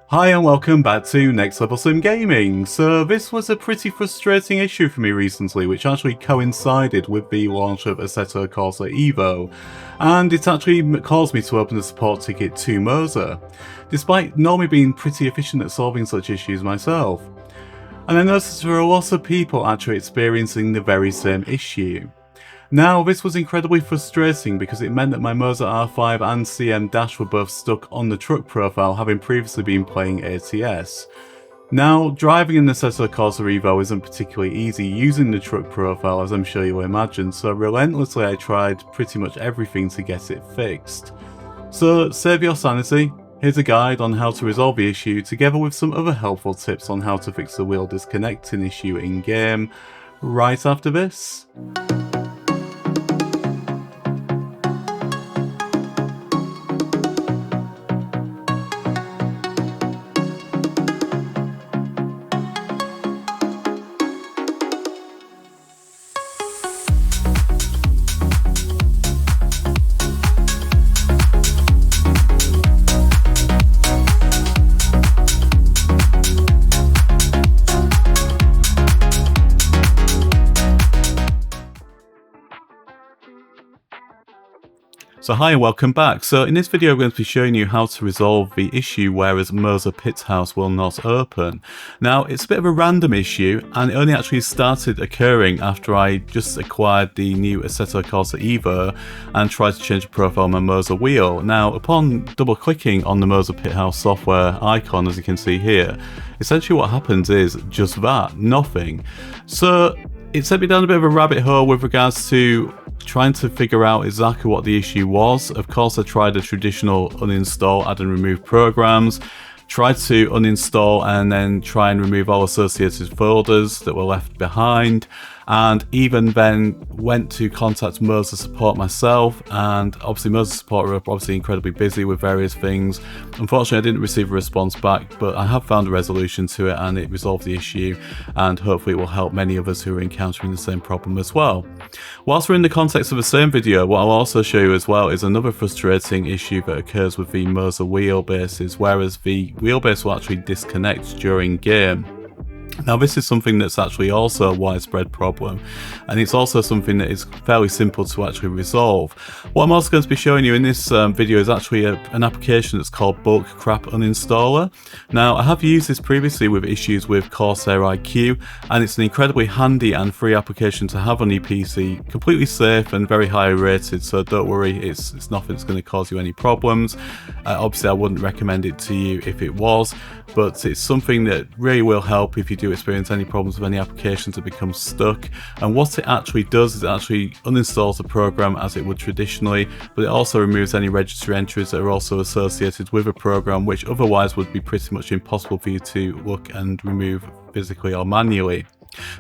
Hi and welcome back to Next Level Sim Gaming. So this was a pretty frustrating issue for me recently, which actually coincided with the launch of Assetto Corsa Evo, and it actually caused me to open a support ticket to Moza, despite normally being pretty efficient at solving such issues myself. And I noticed there are lots of people actually experiencing the very same issue. Now, this was incredibly frustrating because it meant that my Moza R5 and CM Dash were both stuck on the truck profile, having previously been playing ATS. Now, driving in the Assetto Corsa Evo isn't particularly easy using the truck profile, as I'm sure you'll imagine, so relentlessly I tried pretty much everything to get it fixed. So, save your sanity, here's a guide on how to resolve the issue, together with some other helpful tips on how to fix the wheel disconnecting issue in-game, right after this. So hi and welcome back. So in this video I'm going to be showing you how to resolve the issue whereas Moza Pit House will not open. Now it's a bit of a random issue and it only actually started occurring after I just acquired the new Assetto Corsa Evo and tried to change the profile on my Moza wheel. Now upon double clicking on the Moza Pit House software icon, as you can see here, essentially what happens is just that, nothing. So it sent me down a bit of a rabbit hole with regards to trying to figure out exactly what the issue was. Of course, I tried a traditional uninstall, add and remove programs, tried to uninstall and then try and remove all associated folders that were left behind, and even then went to contact Moza support myself, and obviously Moza support are obviously incredibly busy with various things. Unfortunately I didn't receive a response back, but I have found a resolution to it and it resolved the issue, and hopefully it will help many others who are encountering the same problem as well. Whilst we're in the context of the same video, what I'll also show you as well is another frustrating issue that occurs with the Moza Wheel Bases, whereas the wheelbase will actually disconnect during game. Now this is something that's actually also a widespread problem, and it's also something that is fairly simple to actually resolve. What I'm also going to be showing you in this video is actually an application that's called Bulk Crap Uninstaller. Now I have used this previously with issues with Corsair IQ, and it's an incredibly handy and free application to have on your PC, completely safe and very high rated, so don't worry, it's nothing that's going to cause you any problems. Obviously I wouldn't recommend it to you if it was, but it's something that really will help if you do experience any problems with any applications that become stuck. And what it actually does is it actually uninstalls the program as it would traditionally, but it also removes any registry entries that are also associated with a program, which otherwise would be pretty much impossible for you to look and remove physically or manually.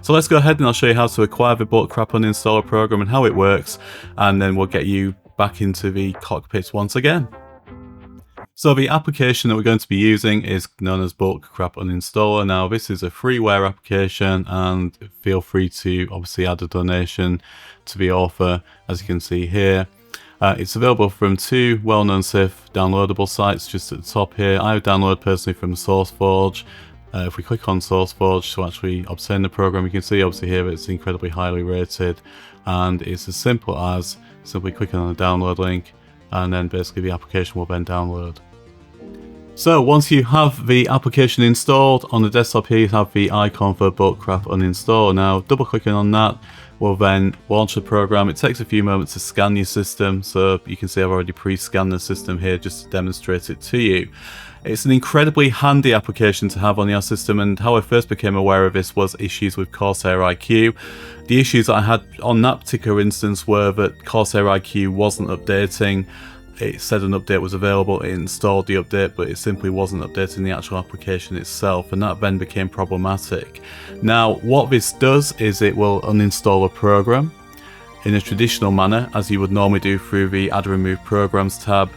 So let's go ahead and I'll show you how to acquire the Bulk Crap Uninstaller program and how it works, and then we'll get you back into the cockpit once again. So the application that we're going to be using is known as Bulk Crap Uninstaller. Now this is a freeware application, and feel free to obviously add a donation to the author, as you can see here. It's available from two well-known safe downloadable sites just at the top here. I download personally from SourceForge. If we click on SourceForge to actually obtain the program, you can see obviously here it's incredibly highly rated, and it's as simple as simply clicking on the download link, and then basically the application will then download. So once you have the application installed, on the desktop here you have the icon for Bulk Crap Uninstall. Now double clicking on that will then launch the program. It takes a few moments to scan your system, so you can see I've already pre-scanned the system here just to demonstrate it to you. It's an incredibly handy application to have on your system, and how I first became aware of this was issues with Corsair IQ. The issues that I had on that particular instance were that Corsair IQ wasn't updating. It said an update was available, it installed the update, but it simply wasn't updating the actual application itself, and that then became problematic. Now what this does is it will uninstall a program in a traditional manner, as you would normally do through the Add and Remove Programs tab,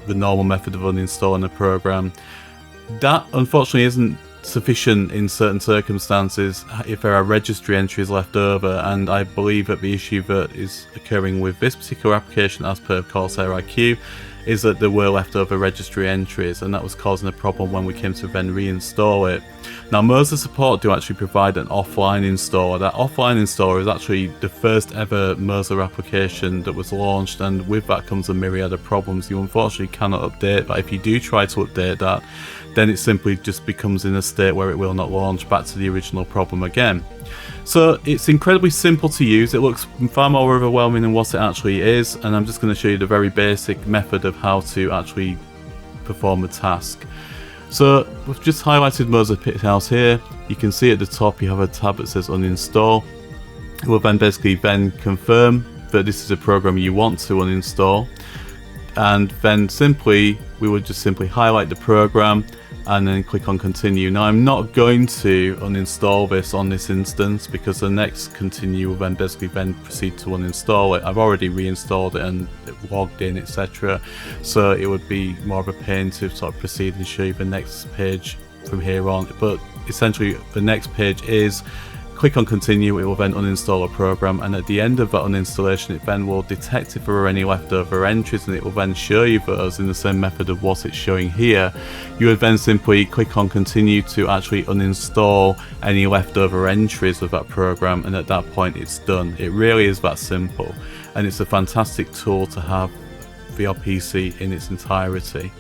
the normal method of uninstalling a program. That unfortunately isn't sufficient in certain circumstances if there are registry entries left over, and I believe that the issue that is occurring with this particular application as per Corsair IQ is that there were leftover registry entries, and that was causing a problem when we came to then reinstall it. Now, Moza support do actually provide an offline installer. That offline installer is actually the first ever Moza application that was launched, and with that comes a myriad of problems. You unfortunately cannot update that. If you do try to update that, then it simply just becomes in a state where it will not launch back to the original problem again. So it's incredibly simple to use. It looks far more overwhelming than what it actually is, and I'm just going to show you the very basic method of how to actually perform the task. So we've just highlighted Moza Pithouse here. You can see at the top you have a tab that says uninstall. It will then basically confirm that this is a program you want to uninstall, and then we would just simply highlight the program and then click on continue. Now, I'm not going to uninstall this on this instance because the next continue will then proceed to uninstall it. I've already reinstalled it and logged in, etc. So it would be more of a pain to sort of proceed and show you the next page from here on. But essentially the next page is click on continue. It will then uninstall a program, and at the end of that uninstallation it then will detect if there are any leftover entries, and it will then show you those in the same method of what it's showing here. You would then simply click on continue to actually uninstall any leftover entries of that program, and at that point it's done. It really is that simple, and it's a fantastic tool to have for your PC in its entirety.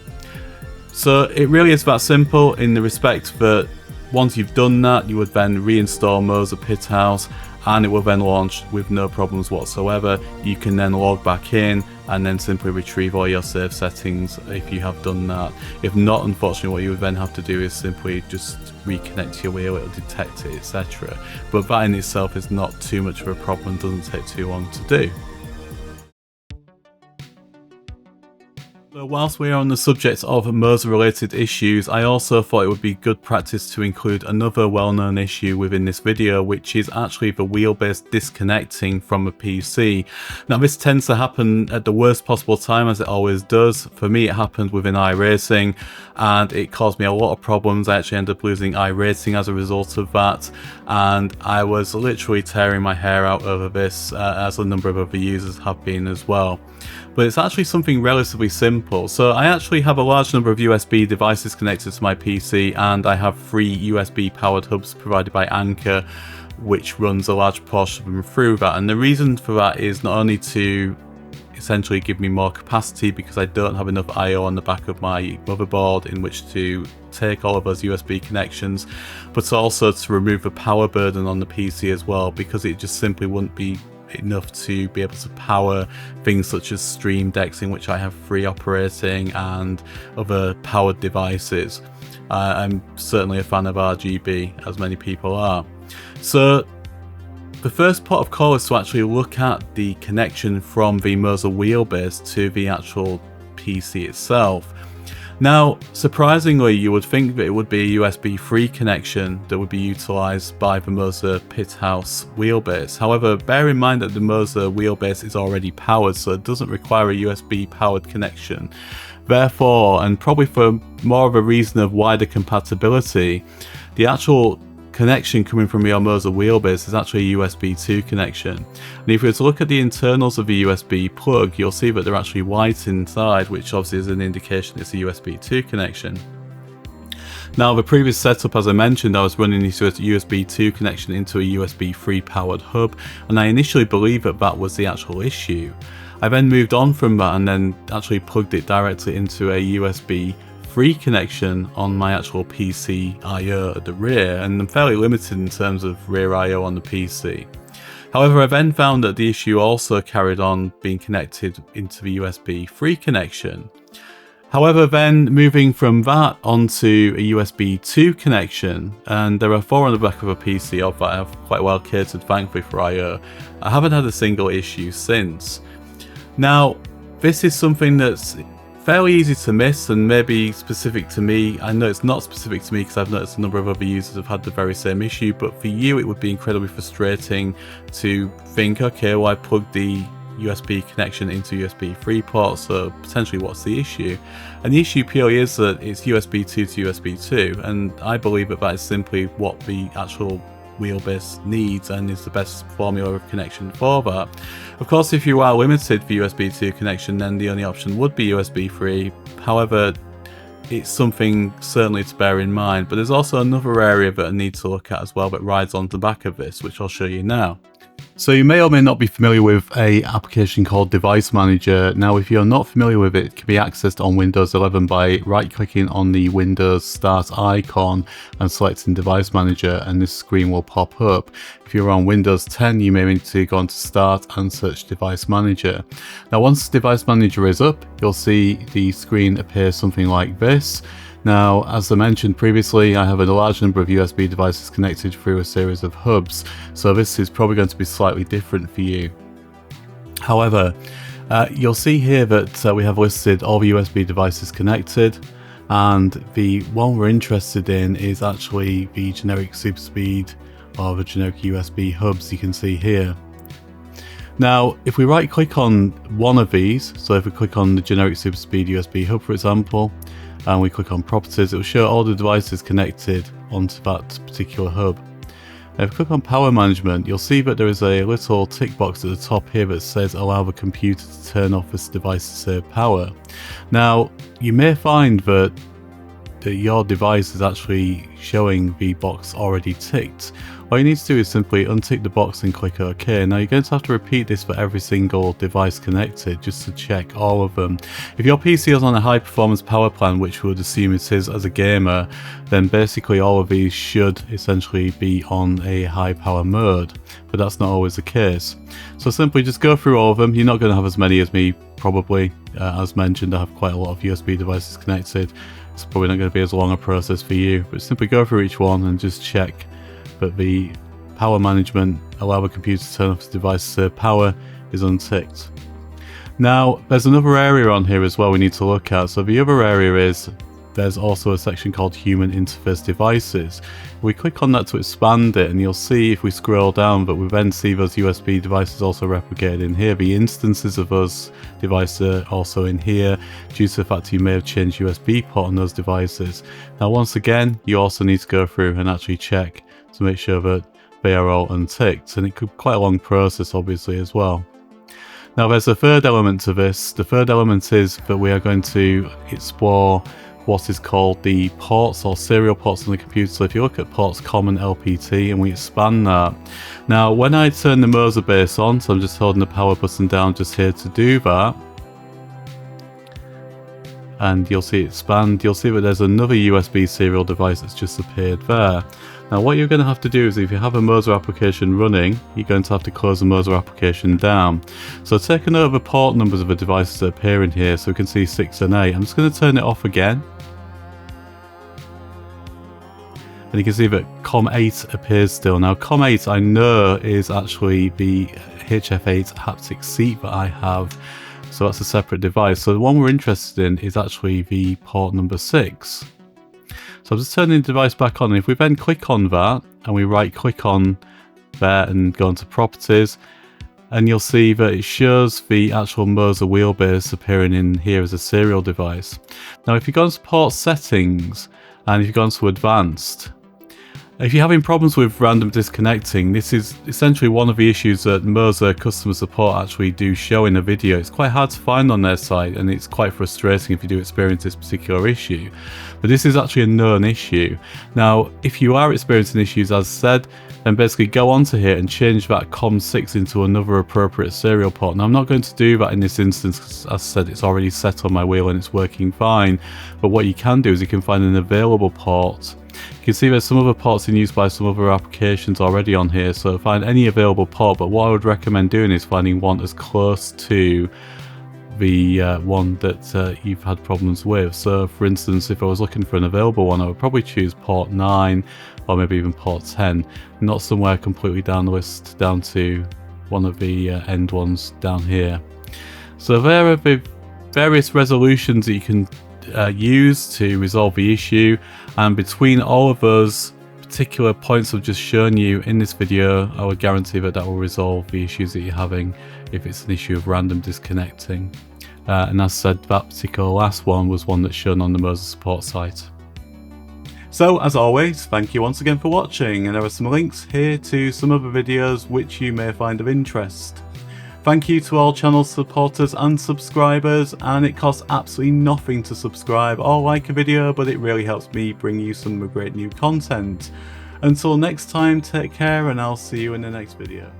So it really is that simple in the respect that once you've done that, you would then reinstall Moza Pithouse and it will then launch with no problems whatsoever. You can then log back in and then simply retrieve all your save settings if you have done that. If not, unfortunately, what you would then have to do is simply just reconnect your wheel, it will detect it, etc. But that in itself is not too much of a problem, doesn't take too long to do. So whilst we are on the subject of Moza related issues, I also thought it would be good practice to include another well-known issue within this video, which is actually the Wheelbase disconnecting from a PC. Now, this tends to happen at the worst possible time, as it always does. For me, it happened within iRacing and it caused me a lot of problems. I actually ended up losing iRacing as a result of that, and I was literally tearing my hair out over this, as a number of other users have been as well. But it's actually something relatively simple. So I actually have a large number of USB devices connected to my PC, and I have 3 USB powered hubs provided by Anker, which runs a large portion of them through that. And the reason for that is not only to essentially give me more capacity, because I don't have enough I/O on the back of my motherboard in which to take all of those USB connections, but also to remove the power burden on the PC as well, because it just simply wouldn't be enough to be able to power things such as Stream Decks, in which I have 3 operating, and other powered devices. I'm certainly a fan of RGB, as many people are. So the first port of call is to actually look at the connection from the Moza Wheel Base to the actual PC itself. Now, surprisingly, you would think that it would be a USB 3 connection that would be utilised by the Moza Pithouse wheelbase. However, bear in mind that the Moza wheelbase is already powered, so it doesn't require a USB powered connection. Therefore, and probably for more of a reason of wider compatibility, the actual connection coming from your Moza wheelbase is actually a USB 2 connection. And if we were to look at the internals of the USB plug, you'll see that they're actually white inside, which obviously is an indication it's a USB 2 connection. Now, the previous setup, as I mentioned, I was running this USB 2 connection into a USB 3 powered hub, and I initially believed that that was the actual issue. I then moved on from that and then actually plugged it directly into a USB 3 connection on my actual PC I/O at the rear, and I'm fairly limited in terms of rear I/O on the PC. However, I then found that the issue also carried on being connected into the USB 3 connection. However, then moving from that onto a USB 2 connection, and there are 4 on the back of a PC of that I have quite well catered, thankfully, for I/O. I haven't had a single issue since. Now, this is something that's fairly easy to miss and maybe specific to me. I know it's not specific to me because I've noticed a number of other users have had the very same issue, but for you it would be incredibly frustrating to think, okay, well, I plugged the USB connection into USB 3 port, so potentially what's the issue? And the issue purely is that it's USB 2 to USB 2, and I believe that that is simply what the actual Wheelbase needs and is the best formula of connection for that. Of course, if you are limited for USB 2 connection, then the only option would be USB 3. However, it's something certainly to bear in mind, but there's also another area that I need to look at as well that rides on the back of this, which I'll show you now. So you may or may not be familiar with an application called Device Manager. Now, if you're not familiar with it, it can be accessed on Windows 11 by right-clicking on the Windows Start icon and selecting Device Manager, and this screen will pop up. If you're on Windows 10, you may need to go on to Start and search Device Manager. Now, once Device Manager is up, you'll see the screen appear something like this. Now, as I mentioned previously, I have a large number of USB devices connected through a series of hubs, so this is probably going to be slightly different for you. However, you'll see here that we have listed all the USB devices connected, and the one we're interested in is actually the generic superspeed or the generic USB hubs you can see here. Now, if we right click on one of these, so if we click on the generic superspeed USB hub, for example, and we click on properties, it will show all the devices connected onto that particular hub. Now, if we click on power management, you'll see that there is a little tick box at the top here that says allow the computer to turn off this device to save power. Now, you may find that your device is actually showing the box already ticked. All you need to do is simply untick the box and click OK. Now, you're going to have to repeat this for every single device connected just to check all of them. If your PC is on a high performance power plan, which we would assume it is as a gamer, then basically all of these should essentially be on a high power mode, but that's not always the case. So simply just go through all of them. You're not going to have as many as me, probably. As mentioned, I have quite a lot of USB devices connected. It's probably not going to be as long a process for you, but simply go through each one and just check that the power management, allow the computer to turn off the device to save power, is unticked. Now, there's another area on here as well we need to look at. So the other area is there's also a section called Human Interface Devices. We click on that to expand it, and you'll see if we scroll down that we then see those USB devices also replicated in here. The instances of those devices are also in here due to the fact you may have changed USB port on those devices. Now, once again, you also need to go through and actually check to make sure that they are all unticked, and it could be quite a long process obviously as well. Now, there's a third element to this. The third element is that we are going to explore what is called the ports or serial ports on the computer. So if you look at ports common LPT and we expand that. Now, when I turn the Moza base on, so I'm just holding the power button down just here to do that, and you'll see it expand, you'll see that there's another USB serial device that's just appeared there. Now, what you're going to have to do is, if you have a Moza application running, you're going to have to close the Moza application down. So take a note of the port numbers of the devices that appear in here, so we can see 6 and 8. I'm just going to turn it off again. And you can see that COM8 appears still. Now, COM8 I know is actually the HF8 haptic seat that I have. So that's a separate device. So the one we're interested in is actually the port number 6. So I'm just turning the device back on, and if we then click on that and we right click on there and go into properties, and you'll see that it shows the actual Moza Wheel Base appearing in here as a serial device. Now, if you go into port settings and if you go into advanced, if you're having problems with random disconnecting, this is essentially one of the issues that Moza customer support actually do show in a video. It's quite hard to find on their site, and it's quite frustrating if you do experience this particular issue. But this is actually a known issue. Now, if you are experiencing issues, as said, then basically go onto here and change that COM6 into another appropriate serial port. Now, I'm not going to do that in this instance because, as I said, it's already set on my wheel and it's working fine. But what you can do is you can find an available port. You can see there's some other ports in use by some other applications already on here, so find any available port, but what I would recommend doing is finding one as close to the one that you've had problems with. So for instance, if I was looking for an available one, I would probably choose port 9 or maybe even port 10, not somewhere completely down the list down to one of the end ones down here. So there are the various resolutions that you can use to resolve the issue, and between all of those particular points I've just shown you in this video, I would guarantee that that will resolve the issues that you're having if it's an issue of random disconnecting. And as said, that particular last one was one that's shown on the Moza support site. So as always, thank you once again for watching, and there are some links here to some other videos which you may find of interest. Thank you to all channel supporters and subscribers, and it costs absolutely nothing to subscribe or like a video, but it really helps me bring you some great new content. Until next time, take care, and I'll see you in the next video.